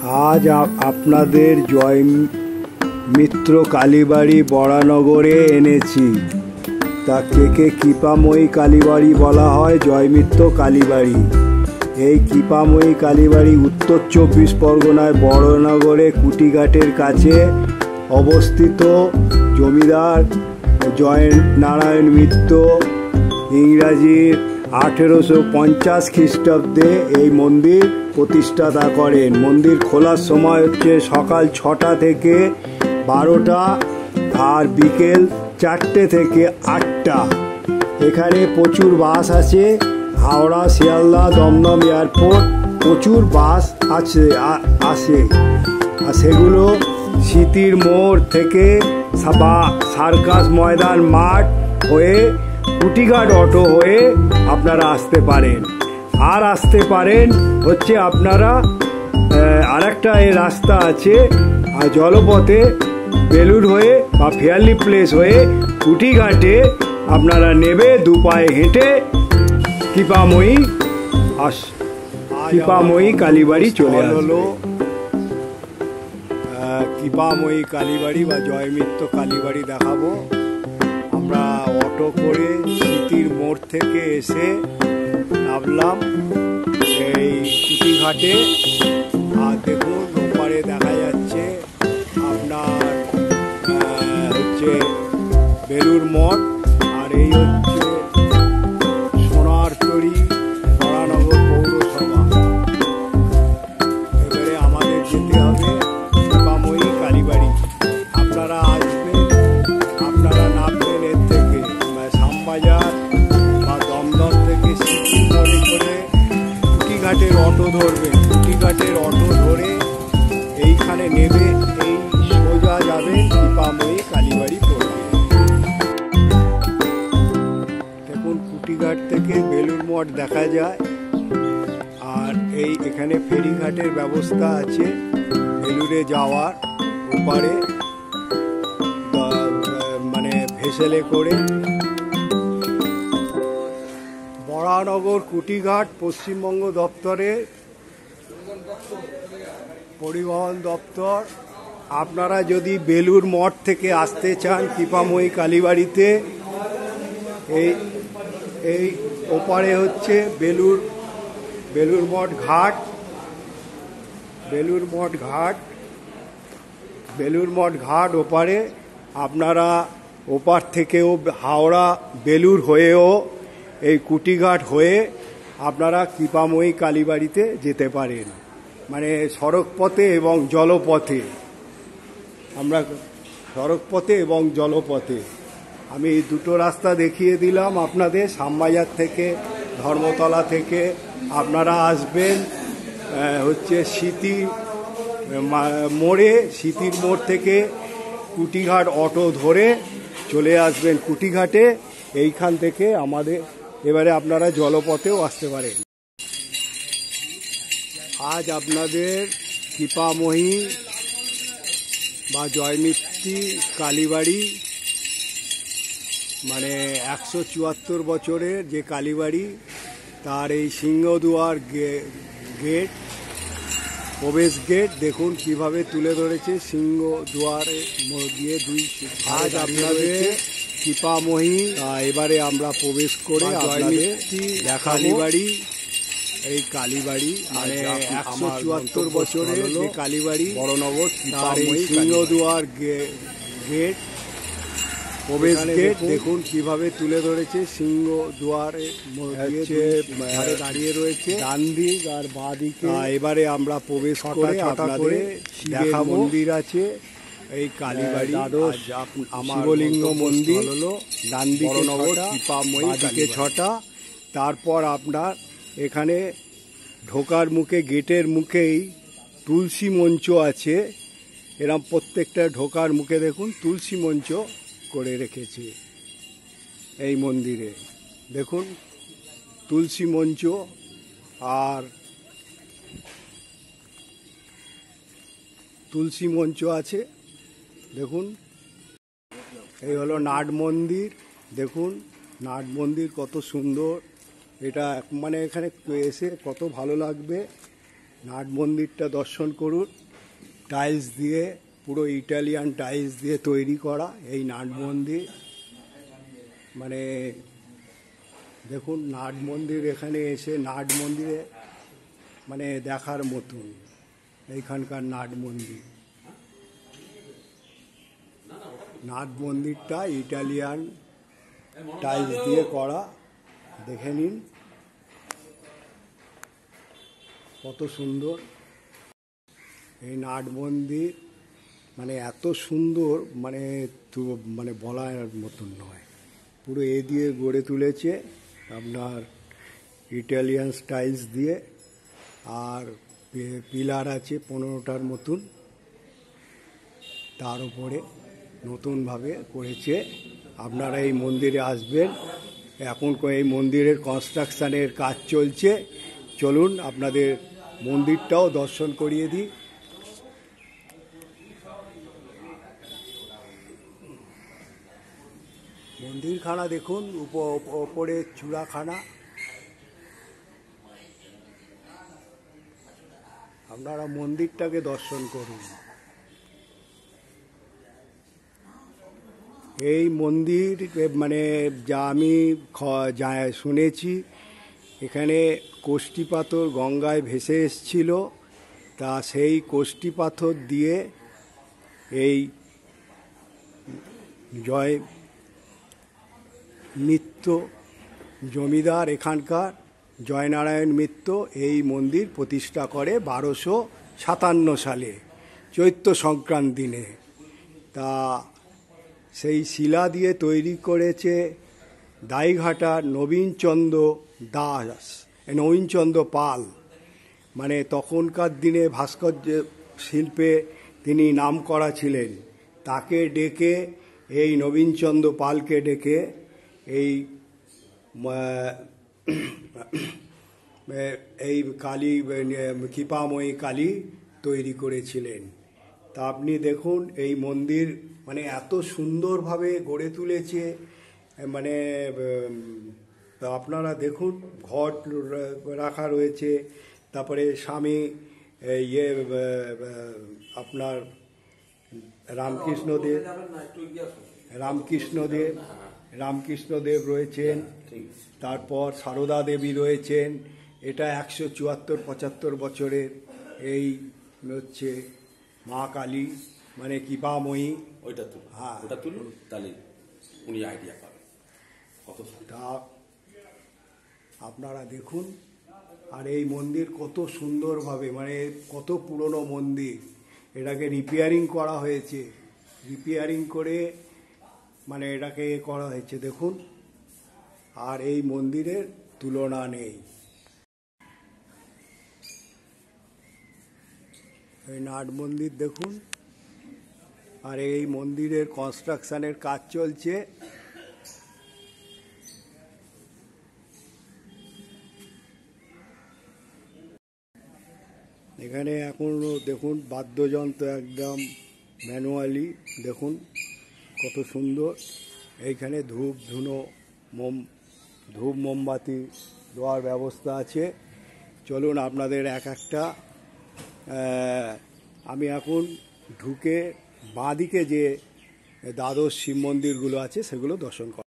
আজ আপনাদের জয় মিত্র কালীবাড়ি বরানগরে এনেছি। তাকে কৃপাময়ী কালীবাড়ি বলা হয়, জয়মিত্র কালীবাড়ি। এই কৃপাময়ী কালীবাড়ি উত্তর 24 পরগনায় বরানগরে কুটিঘাটের কাছে অবস্থিত। জমিদার জয় নারায়ণ মিত্র ইংরাজির 1850 খ্রিস্টাব্দে এই মন্দির প্রতিষ্ঠাতা করেন। মন্দির খোলার সময় হচ্ছে সকাল 6টা থেকে 12টা আর বিকেল 4টে থেকে 8টা। এখানে প্রচুর বাস আছে, হাওড়া, শিয়ালদা, দমদম এয়ারপোর্ট প্রচুর বাস আসে। আর সেগুলো স্মৃতির মোড় থেকে সার্কাস ময়দান মাঠ হয়ে কুটিঘাট অটো হয়ে আপনারা আসতে পারেন। আর আসতে পারেন হচ্ছে আপনারা আরেকটা এই রাস্তা আছে, আর জলপথে বেলুর হয়ে বা ফেয়ারলি প্লেস হয়ে কুটিঘাটে আপনারা নেবে দুপায়ে হেঁটে কৃপাময়ী কালীবাড়ি চলে হলো। কৃপাময়ী কালীবাড়ি বা জয়মিত্র কালীবাড়ি দেখাবো। আমরা অটো করে স্মৃতির মোড় থেকে এসে নামলাম এই কুটিঘাটে। আর দেখুন ওপারে দেখা যাচ্ছে আপনার হচ্ছে বেলুর মঠ, আর এই হচ্ছে সোনারতরী বরানগর পৌরসভা। এবারে আমাদের যেতে হবে কৃপাময়ী কালীবাড়ি। আপনারা আসবেন, আপনারা নামবেন এর থেকে শ্যামবাজার বা দমদম থেকে স্মৃতির মোড়ে করে কুটিঘাটের অটো ধরবেন। কুটিঘাটের অটো ধরে এইখানে নেবে, এই সোজা যাবেন কৃপাময়ী কালীবাড়ি পড়বে। দেখুন কুটিঘাট থেকে বেলুর মঠ দেখা যায়। আর এখানে ফেরিঘাটের ব্যবস্থা আছে বেলুরে যাওয়ার, ওপারে মানে ভেসেলে করে। বরানগর কুটিঘাট পশ্চিমবঙ্গ দপ্তরের পরিবহন দপ্তর। আপনারা যদি বেলুর মঠ থেকে আসতে চান কৃপাময়ী কালীবাড়িতে, এই ওপারে হচ্ছে বেলুর মঠ ঘাট। বেলুর মঠ ঘাট ওপারে। আপনারা ওপার থেকেও হাওড়া বেলুর হয়েও এই কুটিঘাট হয়ে আপনারা কৃপাময়ী কালীবাড়িতে যেতে পারেন, মানে সড়ক পথে এবং জলপথে। আমরা সড়ক পথে এবং জলপথে আমি দুটো রাস্তা দেখিয়ে দিলাম আপনাদের। শ্যামবাজার থেকে, ধর্মতলা থেকে আপনারা আসবেন হচ্ছে স্মৃতির মোড় থেকে কুটিঘাট অটো ধরে চলে আসবেন কুটিঘাটে। এইখান থেকে আমাদের এবারে আপনারা জলপথেও আসতে পারেন। আজ আপনাদের কৃপাময়ী বা জয়মিত্রী কালীবাড়ি, মানে 174 বছরের যে কালীবাড়ি, তার এই সিংহদুয়ার গেট, প্রবেশ গেট দেখুন কিভাবে তুলে ধরেছে। সিংহদুয়ারে দিয়ে আজ আপনাদের কৃপাময়ী। এবারে আমরা প্রবেশ করে জয়মিত্রী কালীবাড়ি, এই কালীবাড়ি মানে 174 বছরের যে কালীবাড়ি বড়নগর, তার এই সিংহদুয়ার গেট, প্রবেশ গেট দেখুন কিভাবে তুলে ধরেছে। সিংহদুয়ারে দাঁড়িয়ে রয়েছে ডান দিক আর বাঁ দিকে। এবারে আমরা প্রবেশ করে আপনাদের দেখাবো। মন্দির আছে এই কালীবাড়ি, শিবলিঙ্গ মন্দির হলো ডান দিকে 6টা। তারপর আপনার এখানে ঢোকার মুখে, গেটের মুখেই তুলসী মঞ্চ আছে। এরম প্রত্যেকটা ঢোকার মুখে দেখুন তুলসী মঞ্চ করে রেখেছে এই মন্দিরে। দেখুন তুলসী মঞ্চ, আর তুলসী মঞ্চ আছে। দেখুন এই হলো নাট মন্দির। দেখুন নাট মন্দির কত সুন্দর, এটা মানে এখানে এসে কত ভালো লাগবে। নাট মন্দিরটা দর্শন করুন। টাইলস দিয়ে, পুরো ইটালিয়ান টাইলস দিয়ে তৈরি করা এই নাট মন্দির। মানে দেখুন নাট মন্দির, এখানে এসে নাট মন্দিরে মানে দেখার মতন এইখানকার নাট মন্দির। নাট মন্দিরটা ইটালিয়ান টাইলস দিয়ে করা, দেখে নিন কত সুন্দর এই নাট মন্দির। মানে এত সুন্দর, মানে মানে বলার মতন নয়। পুরো এ দিয়ে গড়ে তুলেছে আপনার ইটালিয়ান স্টাইলস দিয়ে। আর পিলার আছে 15টার মতন, তার উপরে নতুনভাবে করেছে। আপনারা এই মন্দিরে আসবেন, এখন এই মন্দিরের কনস্ট্রাকশানের কাজ চলছে। চলুন আপনাদের মন্দিরটাও দর্শন করিয়ে দিই। মন্দিরখানা দেখুন, ওপরে চূড়াখানা। আপনারা মন্দিরটাকে দর্শন করুন। এই মন্দির মানে যা আমি শুনেছি, এখানে কোষ্ঠী পাথর গঙ্গায় ভেসে এসছিল। তা সেই কোষ্ঠী পাথর দিয়ে এই জয় মিত্র জমিদার, এখানকার জয়নারায়ণ মিত্র এই মন্দির প্রতিষ্ঠা করে 1257 সালে চৈত্র সংক্রান্তি দিনে। তা সেই শিলা দিয়ে তৈরি করেছে দাইঘাটার নবীনচন্দ্র পাল। মানে তখনকার দিনে ভাস্কর্য শিল্পে তিনি নাম করা ছিলেন। তাকে ডেকে, এই নবীনচন্দ্র পালকে ডেকে এই কালী, কৃপাময়ী কালী তৈরি করেছিলেন। তা আপনি দেখুন এই মন্দির মানে এত সুন্দরভাবে গড়ে তুলেছে। মানে আপনারা দেখুন, ঘট রাখা রয়েছে। তারপরে স্বামী আপনার রামকৃষ্ণদেব রয়েছেন। তারপর সারদা দেবী রয়েছেন। এটা 174-75 বছরের এই হচ্ছে মা কালী, মানে কৃপাময়ী। হ্যাঁ, ওটা তুলুন, তাহলে উনি আইডিয়া পাবেন কত। তা আপনারা দেখুন। আর এই মন্দির কত সুন্দরভাবে, মানে কত পুরনো মন্দির, এটাকে রিপেয়ারিং করা হয়েছে। রিপেয়ারিং করে মানে এটাকে করা হয়েছে দেখুন। আর এই মন্দিরের তুলনা নেই। এই নাট মন্দির দেখুন। আর এই মন্দিরের কনস্ট্রাকশনের কাজ চলছে। এখানে এখনও দেখুন বাদ্যযন্ত্র একদম ম্যানুয়ালি, দেখুন কত সুন্দর। এইখানে ধূপ মোমবাতি দেওয়ার ব্যবস্থা আছে। চলুন আপনাদের একটা আমি এখন ঢুকে বাঁদিকে যে দ্বাদশ শিব মন্দিরগুলো আছে সেগুলো দর্শন কর।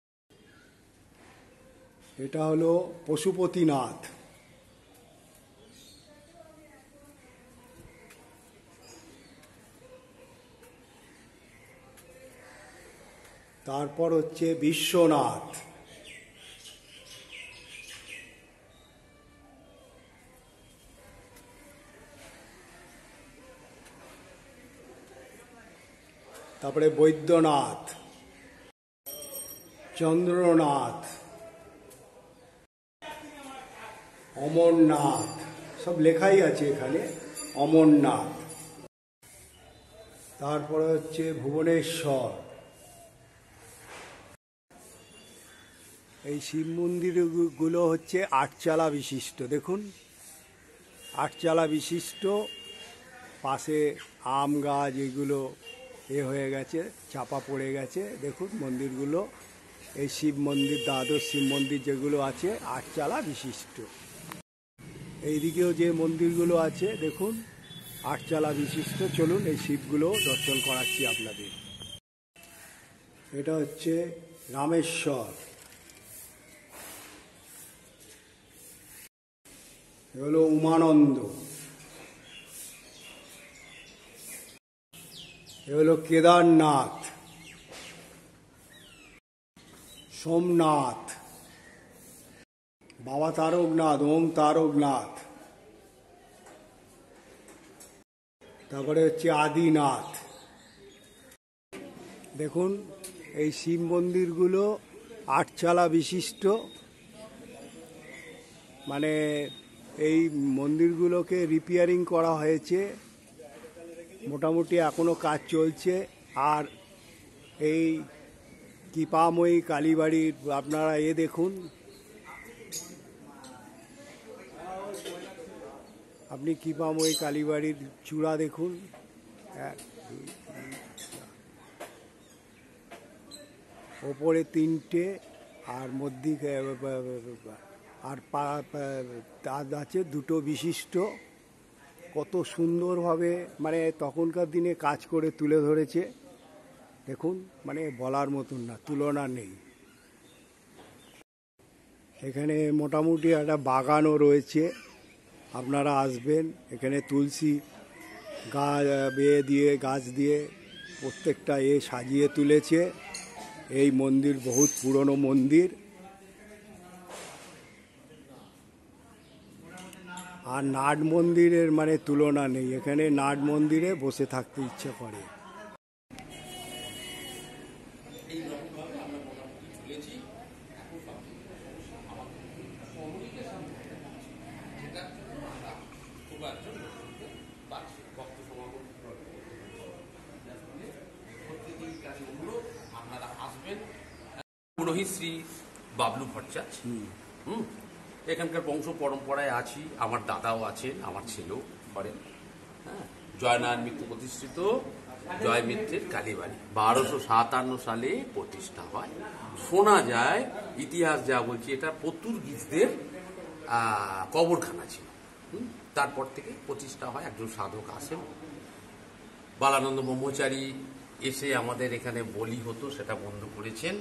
এটা হলো পশুপতিনাথ। তারপর হচ্ছে বিশ্বনাথ। তারপরে বৈদ্যনাথ, চন্দ্রনাথ, অমরনাথ, সব লেখাই আছে এখানে অমরনাথ। তারপরে হচ্ছে ভুবনেশ্বর। এই শিব মন্দিরগুলো হচ্ছে 8 চালা বিশিষ্ট। দেখুন 8 চালা বিশিষ্ট। পাশে আম গাছ এগুলো হয়ে গেছে, চাপা পড়ে গেছে। দেখুন মন্দিরগুলো, এই শিব মন্দির, দ্বাদশ শিব মন্দির যেগুলো আছে 8 চালা বিশিষ্ট। এইদিকেও যে মন্দিরগুলো আছে দেখুন, আটচালা বিশিষ্ট। চলুন এই শিবগুলো দর্শন করাচ্ছি আপনাদের। এটা হচ্ছে রামেশ্বর, এ হলো উমানন্দ, এ হলো কেদারনাথ, সোমনাথ, বাবা তারকনাথ, ওম তারকনাথ, তারপরে হচ্ছে আদিনাথ। দেখুন এই শিব মন্দিরগুলো আটচালা বিশিষ্ট, মানে এই মন্দিরগুলোকে রিপেয়ারিং করা হয়েছে, মোটামুটি এখনো কাজ চলছে। আর এই কৃপাময়ী কালীবাড়ির আপনারা দেখুন, আপনি কৃপাময়ী কালীবাড়ির চূড়া দেখুন, ওপরে 3টে আর মধ্যে আর তার আছে 2টো বিশিষ্ট। কত সুন্দরভাবে মানে তখনকার দিনে কাজ করে তুলে ধরেছে দেখুন, মানে বলার মতন না, তুলনা নেই। এখানে মোটামুটি একটা বাগানও রয়েছে, আপনারা আসবেন। এখানে তুলসী গাছ গাছ দিয়ে প্রত্যেকটা সাজিয়ে তুলেছে। এই মন্দির বহুত পুরনো মন্দির, আর নাট মন্দিরের মানে তুলনা নেই। এখানে নাট মন্দিরে বসে থাকতে ইচ্ছে করে। পুরোহিত শ্রী বাবলু ভট্টাচার্য, এখানকার বংশ পরম্পরায় আছি। আমার দাদাও আছেন, আমার ছেলেও করেন। হ্যাঁ, জয়নারায়ণ মিত্র প্রতিষ্ঠিত জয় মিত্রের কালীবাড়ি 1257 সালে প্রতিষ্ঠা হয়। শোনা যায়, ইতিহাস যা বলছে, এটা পর্তুগিজদের কবরখানা ছিল। তারপর থেকে প্রতিষ্ঠা হয়। একজন সাধক আসেন, বালানন্দ ব্রহ্মচারী এসে আমাদের এখানে বলি হতো, সেটা বন্ধ করেছেন।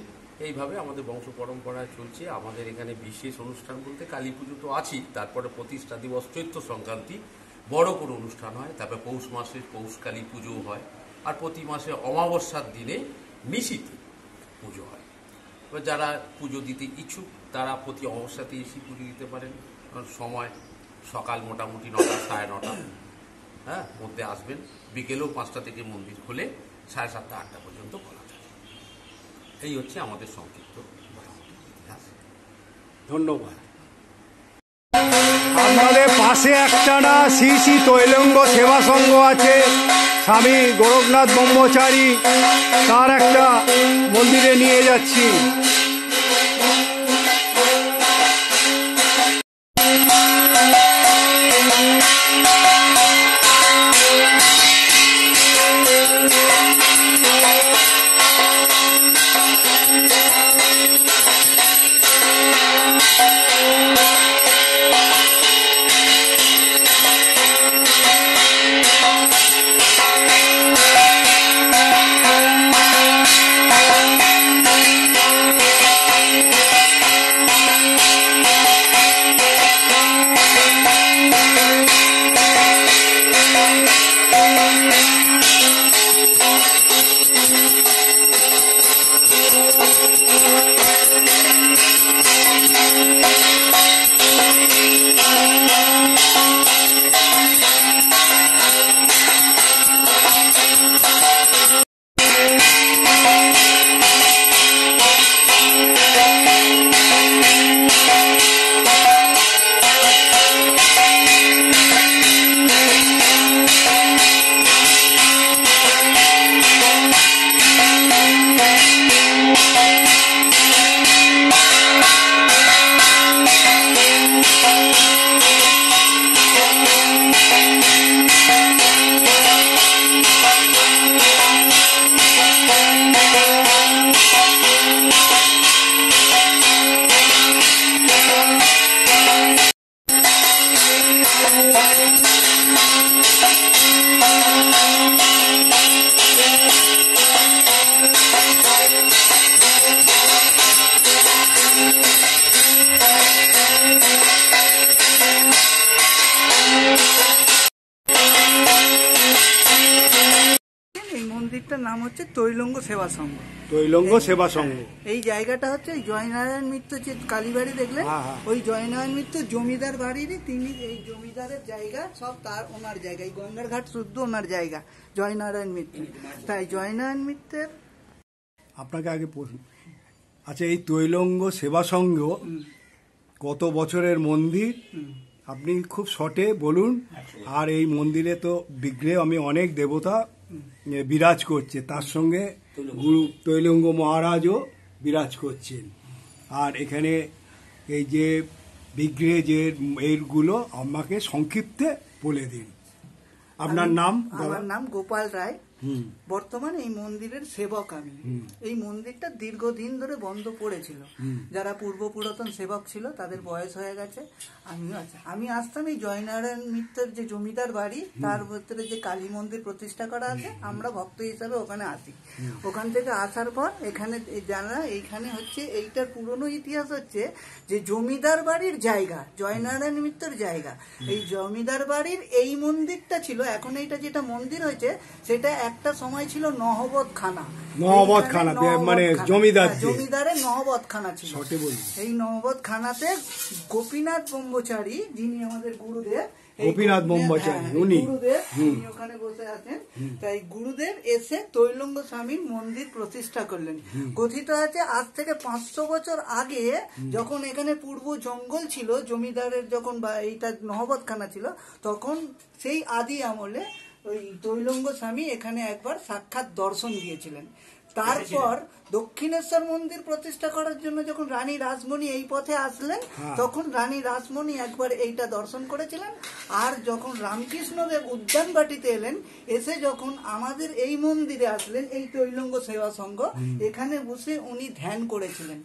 এইভাবে আমাদের বংশ পরম্পরায় চলছে। আমাদের এখানে বিশেষ অনুষ্ঠান বলতে কালী পুজো তো আছেই, তারপরে প্রতিষ্ঠা দিবস, চৈত্র সংক্রান্তি বড় কোনো অনুষ্ঠান হয়। তারপরে পৌষ মাসে পৌষ কালী পুজো হয়, আর প্রতি মাসে অমাবস্যার দিনে নিশীথে পুজো হয়। এবার যারা পুজো দিতে ইচ্ছুক তারা প্রতি অমাবস্যাতে এসে পুজো দিতে পারেন। সময় সকাল মোটামুটি 9টা, 9:30, হ্যাঁ মধ্যে আসবেন। বিকেলেও 5টা থেকে মন্দির খোলে, 7:30, 8টা পর্যন্ত খোলা থাকে। এই হচ্ছে আমাদের সংক্ষিপ্ত ইতিহাস। ধন্যবাদ। আপনাদের পাশে একটা না শ্রী শ্রী তৈলঙ্গ সেবা সংঘ আছে, স্বামী গোরখনাথ ব্রহ্মচারী, তার একটা মন্দিরে নিয়ে যাচ্ছি। মন্দিরটার নাম হচ্ছে তৈলঙ্গ সেবা সংঘ। তৈলঙ্গ সেবা সংঘ। এই জায়গাটা হচ্ছে জয়নারায়ণ মিত্র যে কালীবাড়ি দেখলেন, ওই জয়নারায়ণ মিত্র জমিদার বাড়িরই, তিনি এই জমিদারের জায়গা সব তার ওনার জায়গা, এই গঙ্গার ঘাট শুদ্ধ ওনার জায়গা জয়নারায়ণ মিত্র। তাই জয়নারায়ণ মিত্রের আপনাকে আগে প্রশ্ন, আচ্ছা এই তৈলঙ্গ সেবা সংঘ কত বছরের মন্দির আপনি খুব শর্টে বলুন। আর এই মন্দিরে তো বিগ্রহে আমি অনেক দেবতা বিরাজ করছে, তার সঙ্গে গুরু তৈলঙ্গ মহারাজও বিরাজ করছেন। আর এখানে এই যে বিগ্রহে যে এইগুলো আমাকে সংক্ষিপ্তে বলে দিন। আপনার নাম? আমার নাম গোপাল রায়, বর্তমানে এই মন্দিরের সেবক আমি। এই মন্দিরটা দীর্ঘদিন ধরে বন্ধ পড়েছিল, যারা পূর্ব পুরাতন সেবক ছিল তাদের বয়স হয়ে গেছে, আমিও আছি। আমি আসতাম এই জয়নারায়ণ মিত্রের যে জমিদার বাড়ি, তার ভেতরে যে কালী মন্দির প্রতিষ্ঠা করা আছে, আমরা ভক্ত হিসাবে ওখানে আসি। ওখান থেকে আসার পর এখানে জানা, এইখানে হচ্ছে এইটার পুরনো ইতিহাস হচ্ছে যে জমিদার বাড়ির জায়গা, জয়নারায়ণ মিত্রের জায়গা, এই জমিদার বাড়ির এই মন্দিরটা ছিল। এখন এইটা যেটা মন্দির হয়েছে সেটা একটা সময় ছিল নহবতখানা। নহবতখানা মানে জমিদারের নহবতখানা ছিল। এই নহবতখানাতে গোপীনাথ ব্রহ্মচারী, যিনি আমাদের গুরুদেব, গোপীনাথ ব্রহ্মচারী উনি ওখানে বসে আছেন। তাই গুরুদেব এসে তৈলঙ্গ স্বামীর মন্দির প্রতিষ্ঠা করলেন। কথিত আছে আজ থেকে 500 বছর আগে, যখন এখানে পূর্ব জঙ্গল ছিল, জমিদারের যখন বা এইটা নহবতখানা ছিল, তখন সেই আদি আমলে ওই তৈলঙ্গ স্বামী এখানে একবার সাক্ষাৎ দর্শন দিয়েছিলেন। তারপর দক্ষিণেশ্বর মন্দির প্রতিষ্ঠা করার জন্য যখন রানী রাসমণি এই পথে আসলেন, তখন রানী রাসমণি একবার এইটা দর্শন করেছিলেন। আর যখন রামকৃষ্ণদেব উদ্যানবাটিতে এলেন, এসে যখন আমাদের এই মন্দিরে আসলেন, এই তৈলঙ্গ সেবা সংঘ, এখানে বসে উনি ধ্যান করেছিলেন।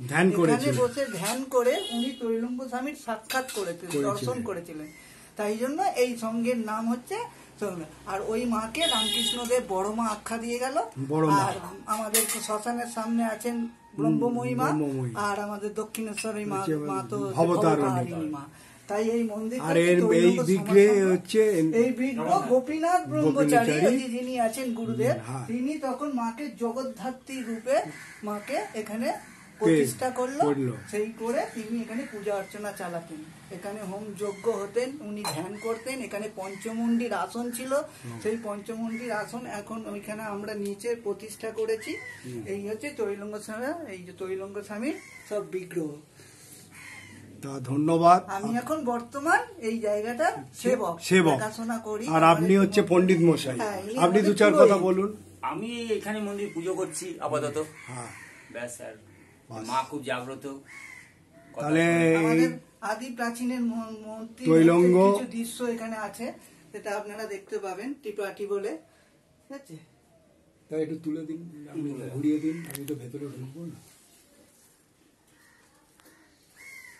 এখানে বসে ধ্যান করে উনি তৈলঙ্গ স্বামীর সাক্ষাৎ করেছিলেন, দর্শন করেছিলেন। তাই জন্য এই সংঘের নাম হচ্ছে। আর ওই মাকে রামকৃষ্ণদেব বড় মা আখ্যা দিয়ে গেল। আর আমাদের শ্মশানের সামনে আছেন ব্রহ্মময়ী মা, আর আমাদের দক্ষিণেশ্বরের মা তো ভবতারিণী মা। তাই এই মন্দির এই বিগ্রহ গোপীনাথ ব্রহ্মচারী যিনি আছেন গুরুদেব, তিনি তখন মাকে জগদ্ধাত্রী রূপে মাকে এখানে প্রতিষ্ঠা করলো। সেই করে তিনি এখানে পূজা অর্চনা চালাতেন, এখানে হোম যজ্ঞ হতেন, উনি ধ্যান করতেন। এখানে পঞ্চমুণ্ডির আসন ছিল, সেই পঞ্চমুণ্ডির আসন এখন ওইখানে আমরা নিচে প্রতিষ্ঠা করেছি। এই হচ্ছে তৈলঙ্গ স্বামী, এই যে তৈলঙ্গ স্বামীর সব বিগ্রহ। ধন্যবাদ। আমি এখন বর্তমান এই জায়গাটার সেবক, দেখাশোনা করি। আর আপনি হচ্ছে পণ্ডিত মশাই, আপনি দু চার কথা বলুন। আমি এখানে মন্দির পুজো করছি আপাতত, ব্যাস। আর মা খুব জাগ্রত। তাহলে আদি প্রাচীনের তৈলঙ্গ কিছু দৃশ্য এখানে আছে, সেটা আপনারা দেখতে পাবেন টিপাটি বলে, ঠিক আছে? তাই একটু তুলে দিন, ঘুরিয়ে দিন, আমি তো ভেতরে ঢুকবো না।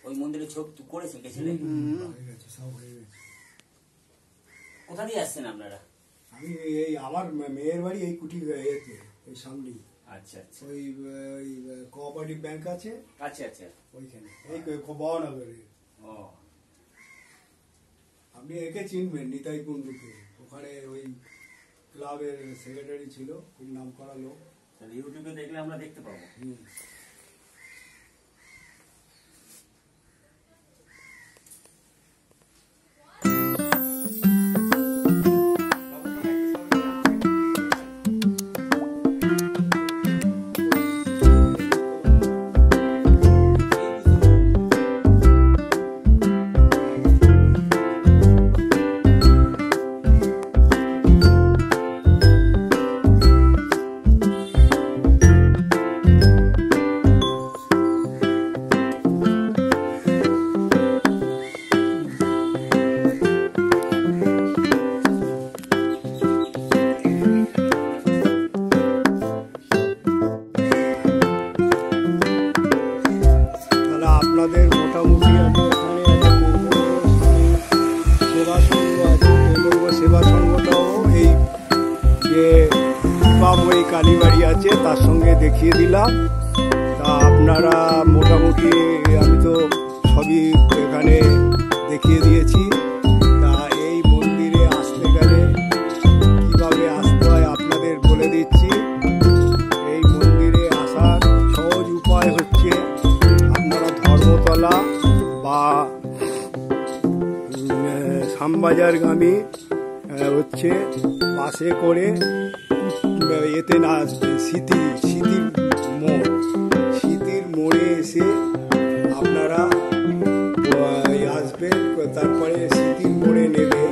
ওই মন্দিরের ছবি করেছেন গেছিলেন? সব হয়ে গেছে। কোথা দিয়ে আসছেন আপনারা? আমি এই আমার মেয়ের বাড়ি এই কুটি এই সামনেই। আচ্ছা আচ্ছা। ওই কোঅপারেটিভ ব্যাংক আছে, আচ্ছা আচ্ছা, ওইখানে এই বহনগরে। ও, আপনি একে চিনবেন, নিতাই কুণ্ডুকে, ওখানে ওই ক্লাবের সেক্রেটারি ছিল, খুব নাম করা লোক। ইউটিউবে দেখলে আমরা দেখতে পাবো। আপনাদের মোটামুটি সেবা সংঘ আছে, তৈলঙ্গ সেবা সংঘটাও এই যে বাবুই কালীবাড়ি আছে তার সঙ্গে দেখিয়ে দিলাম। তা আপনারা মোটামুটি আমি তো সবই এখানে দেখিয়ে দিয়েছি। তা এই মন্দিরে আসতে গেলে কীভাবে আসতে হয় আপনাদের বলে দিচ্ছি। স্বামী হচ্ছে পাশে করে এতে না আসবে স্মৃতির মোড়ে এসে আপনারা আসবেন। তারপরে স্মৃতির মোড়ে নেবে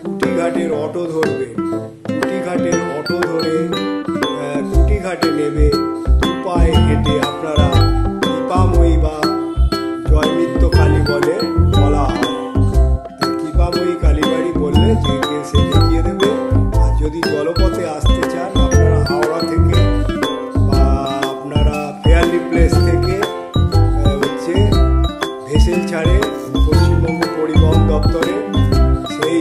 কুটিঘাটের অটো ধরবেন, অটো ধরে কুটিঘাটে নেবে। দুপায়ে হেঁটে আপনারা কৃপাময়ী বা জয়মিত্র কালী বলা হয়। কৃপাময়ী কালীবাড়ি বললে যে সে দেখিয়ে দেবে। আর যদি জলপথে আসতে চান আপনারা হাওড়া থেকে বা আপনারা ফেয়ারলি প্লেস থেকে হচ্ছে ভেসেল ছাড়ে পশ্চিমবঙ্গ পরিবহন দপ্তরে সেই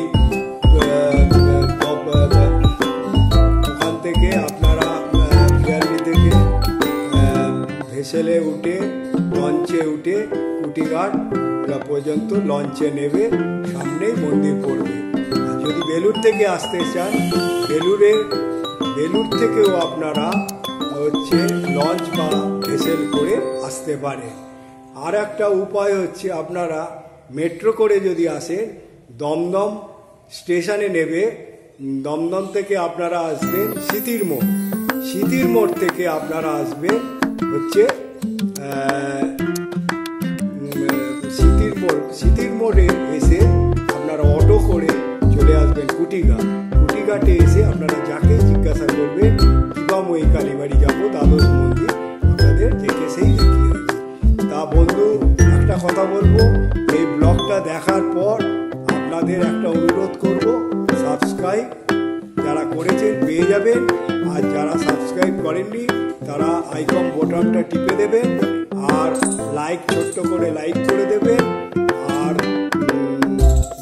ওখান থেকে আপনারা ফেয়ারলি থেকে ভেসেলে উঠে লঞ্চে উঠে কুটিঘাট পর্যন্ত লঞ্চে নেবে, সামনেই মন্দির পড়বে। আর যদি বেলুর থেকে আসতে চান বেলুর থেকেও আপনারা হচ্ছে লঞ্চ বা ভেসেল করে আসতে পারে। আর একটা উপায় হচ্ছে আপনারা মেট্রো করে যদি আসেন দমদম স্টেশনে নেবে, দমদম থেকে আপনারা আসবেন স্মৃতির মোড় থেকে আপনারা আসবেন হচ্ছে স্মৃতির মোড়ে এসে আপনারা অটো করে চলে আসবেন কুটিঘাটে এসে আপনারা যাকে জিজ্ঞাসা করবেন কৃপাময়ী কালীবাড়ি যাবো দ্বাদশ মন্দির, আপনাদের যেকে সেই দেখিয়ে দেবে। তা বন্ধু একটা কথা বলবো, এই ব্লগটা দেখার পর আপনাদের একটা অনুরোধ করব, সাবস্ক্রাইব যারা করেছেন পেয়ে যাবেন, আর যারা সাবস্ক্রাইব করেননি তারা আইকন বোতামটা টিপে দেবেন, আর ছোট্ট করে লাইক করে দেবেন, আর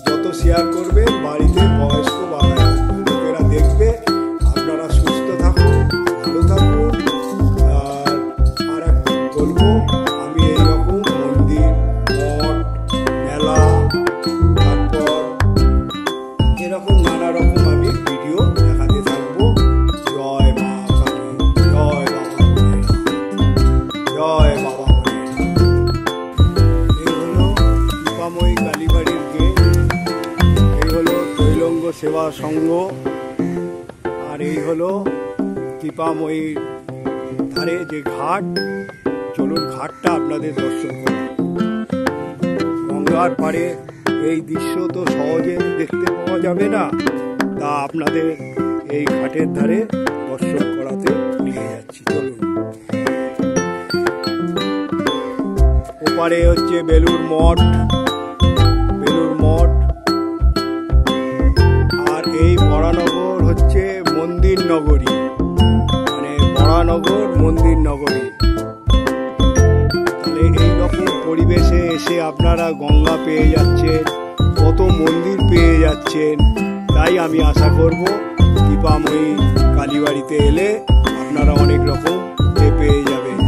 যত শেয়ার করবেন বাড়িতে বয়স্ক বা লোকেরা দেখবে। আপনারা সুস্থ থাকুন, ভালো থাকুন। আর একটা বলবো, আমি এইরকম মন্দির, মঠ, মেলা, তারপর এরকম নানা রকম আমি ভিডিও দেখাতে থাকবো। জয় মা কালী, জয় বাবা জয় বাবা। এই হলো কৃপাময়ী কালীবাড়ির গেট, এই হলো তৈলঙ্গ সেবা সংঘ, আর এই হলো কৃপাময়ীর ধারে যে ঘাট। চলুন ঘাটটা আপনাদের দর্শন করুন। গঙ্গার পাড়ে এই দৃশ্য তো সহজে দেখতে পাওয়া যাবে না, তা আপনাদের এই ঘাটের ধারে দর্শন করাতে নিয়ে যাচ্ছি। চলুন। ওপারে হচ্ছে বেলুর মঠ, আর এই বরানগর হচ্ছে মন্দির নগরী, মানে বরানগর মন্দির নগরী। তাহলে এইরকম পরিবেশে এসে আপনারা গঙ্গা পেয়ে যাচ্ছেন, কত মন্দির পেয়ে যাচ্ছেন। তাই আমি আশা করব কৃপাময়ী কালীবাড়িতে এলে আপনারা অনেক রকম পেয়ে যাবেন।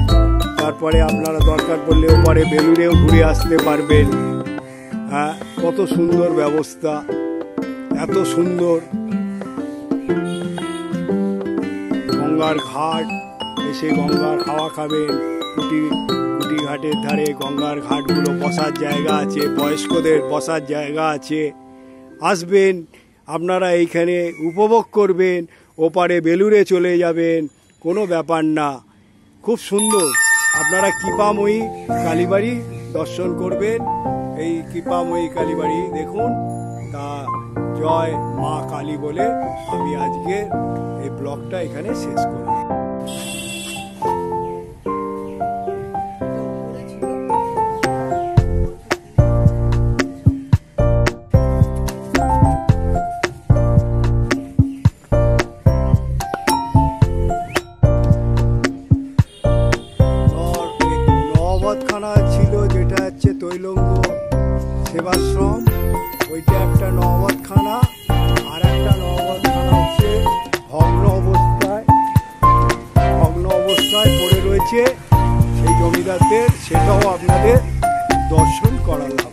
তারপরে আপনারা দরকার পড়লে ওপারে বেলুড়েও ঘুরে আসতে পারবেন। হ্যাঁ, কত সুন্দর ব্যবস্থা, এত সুন্দর গঙ্গার ঘাট। এসে গঙ্গার হাওয়া খাবেন, কুটিঘাটের ধারে গঙ্গার ঘাটগুলো বসার জায়গা আছে, বয়স্কদের বসার জায়গা আছে। আসবেন আপনারা এইখানে উপভোগ করবেন, ওপারে বেলুড়ে চলে যাবেন, কোনো ব্যাপার না, খুব সুন্দর। আপনারা কৃপাময়ী কালীবাড়ি দর্শন করবেন, এই কৃপাময়ী কালীবাড়ি দেখুন। তা জয় মা কালী বলে আমি আজকে এই ব্লগটা এখানে শেষ করব। ছিল যেটা হচ্ছে তৈলঙ্গ সেবাশ্রম, ওইটা একটা নহবতখানা। আর একটা নহবতখানা হচ্ছে ভগ্ন অবস্থায় পড়ে রয়েছে সেই জমিদারদের, সেটাও আপনাদের দর্শন করালাম।